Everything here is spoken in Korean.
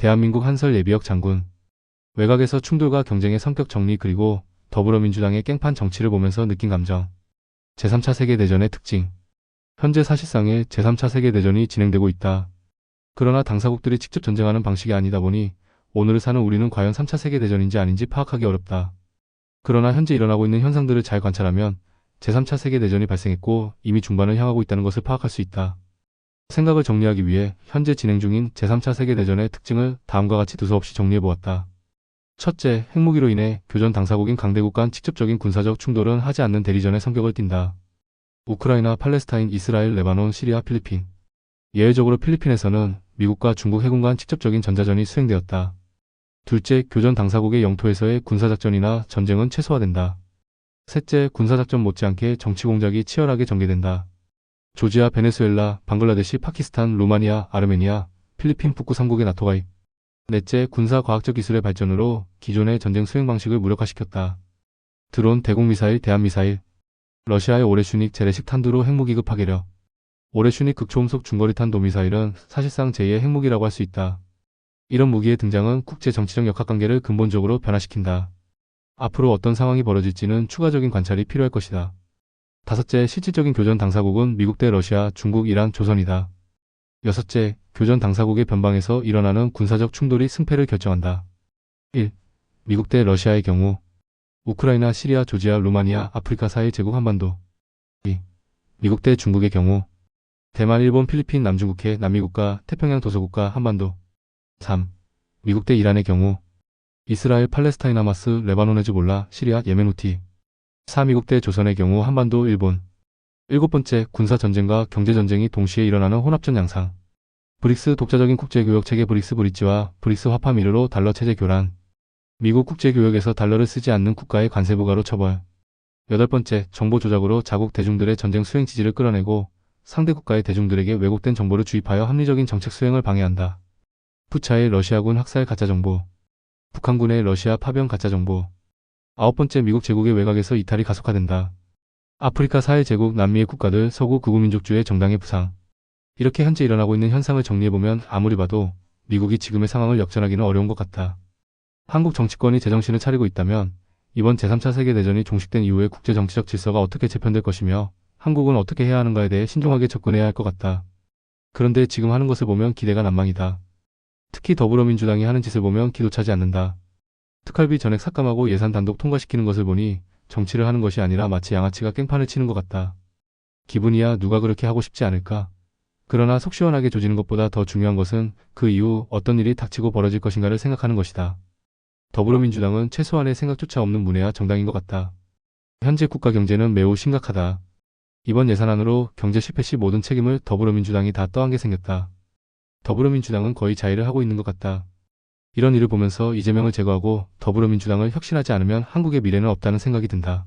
대한민국 한설 예비역 장군. 외곽에서 충돌과 경쟁의 성격 정리 그리고 더불어민주당의 깽판 정치를 보면서 느낀 감정. 제3차 세계대전의 특징. 현재 사실상의 제3차 세계대전이 진행되고 있다. 그러나 당사국들이 직접 전쟁하는 방식이 아니다 보니 오늘을 사는 우리는 과연 3차 세계대전인지 아닌지 파악하기 어렵다. 그러나 현재 일어나고 있는 현상들을 잘 관찰하면 제3차 세계대전이 발생했고 이미 중반을 향하고 있다는 것을 파악할 수 있다. 생각을 정리하기 위해 현재 진행 중인 제3차 세계대전의 특징을 다음과 같이 두서없이 정리해보았다. 첫째, 핵무기로 인해 교전 당사국인 강대국 간 직접적인 군사적 충돌은 하지 않는 대리전의 성격을 띈다. 우크라이나, 팔레스타인, 이스라엘, 레바논, 시리아, 필리핀. 예외적으로 필리핀에서는 미국과 중국 해군 간 직접적인 전자전이 수행되었다. 둘째, 교전 당사국의 영토에서의 군사작전이나 전쟁은 최소화된다. 셋째, 군사작전 못지않게 정치공작이 치열하게 전개된다. 조지아, 베네수엘라, 방글라데시, 파키스탄, 루마니아, 아르메니아, 필리핀 북구 3국의 나토 가입. 넷째, 군사과학적 기술의 발전으로 기존의 전쟁 수행 방식을 무력화시켰다. 드론, 대공미사일, 대한미사일. 러시아의 오레슈닉, 재래식 탄두로 핵무기급 파괴력. 오레슈닉 극초음속 중거리탄 도미사일은 사실상 제2의 핵무기라고 할 수 있다. 이런 무기의 등장은 국제 정치적 역학관계를 근본적으로 변화시킨다. 앞으로 어떤 상황이 벌어질지는 추가적인 관찰이 필요할 것이다. 다섯째, 실질적인 교전 당사국은 미국 대 러시아, 중국, 이란, 조선이다. 여섯째, 교전 당사국의 변방에서 일어나는 군사적 충돌이 승패를 결정한다. 1. 미국 대 러시아의 경우 우크라이나, 시리아, 조지아, 루마니아, 아프리카 사해 제국 한반도. 2. 미국 대 중국의 경우 대만, 일본, 필리핀, 남중국해, 남미국가, 태평양 도서국가, 한반도. 3. 미국 대 이란의 경우 이스라엘, 팔레스타인, 하마스, 레바논, 헤즈볼라, 시리아, 예멘, 후티. 4. 미국 대 조선의 경우 한반도, 일본. 일곱 번째, 군사전쟁과 경제전쟁이 동시에 일어나는 혼합전 양상. 브릭스 독자적인 국제교역체계 브릭스 브릿지와 브릭스 화파 미르로 달러 체제 교란. 미국 국제교역에서 달러를 쓰지 않는 국가의 관세 부과로 처벌. 여덟 번째, 정보 조작으로 자국 대중들의 전쟁 수행 지지를 끌어내고 상대 국가의 대중들에게 왜곡된 정보를 주입하여 합리적인 정책 수행을 방해한다. 푸차의 러시아군 학살 가짜정보. 북한군의 러시아 파병 가짜정보. 아홉 번째, 미국 제국의 외곽에서 이탈이 가속화된다. 아프리카 사해 제국, 남미의 국가들, 서구 극우민족주의 정당의 부상. 이렇게 현재 일어나고 있는 현상을 정리해보면 아무리 봐도 미국이 지금의 상황을 역전하기는 어려운 것 같다. 한국 정치권이 제정신을 차리고 있다면 이번 제3차 세계대전이 종식된 이후에 국제정치적 질서가 어떻게 재편될 것이며 한국은 어떻게 해야 하는가에 대해 신중하게 접근해야 할 것 같다. 그런데 지금 하는 것을 보면 기대가 난망이다. 특히 더불어민주당이 하는 짓을 보면 기도 차지 않는다. 특활비 전액 삭감하고 예산 단독 통과시키는 것을 보니 정치를 하는 것이 아니라 마치 양아치가 깽판을 치는 것 같다. 기분이야 누가 그렇게 하고 싶지 않을까? 그러나 속 시원하게 조지는 것보다 더 중요한 것은 그 이후 어떤 일이 닥치고 벌어질 것인가를 생각하는 것이다. 더불어민주당은 최소한의 생각조차 없는 문외한 정당인 것 같다. 현재 국가 경제는 매우 심각하다. 이번 예산안으로 경제 실패 시 모든 책임을 더불어민주당이 다 떠안게 생겼다. 더불어민주당은 거의 자해를 하고 있는 것 같다. 이런 일을 보면서 이재명을 제거하고 더불어민주당을 혁신하지 않으면 한국의 미래는 없다는 생각이 든다.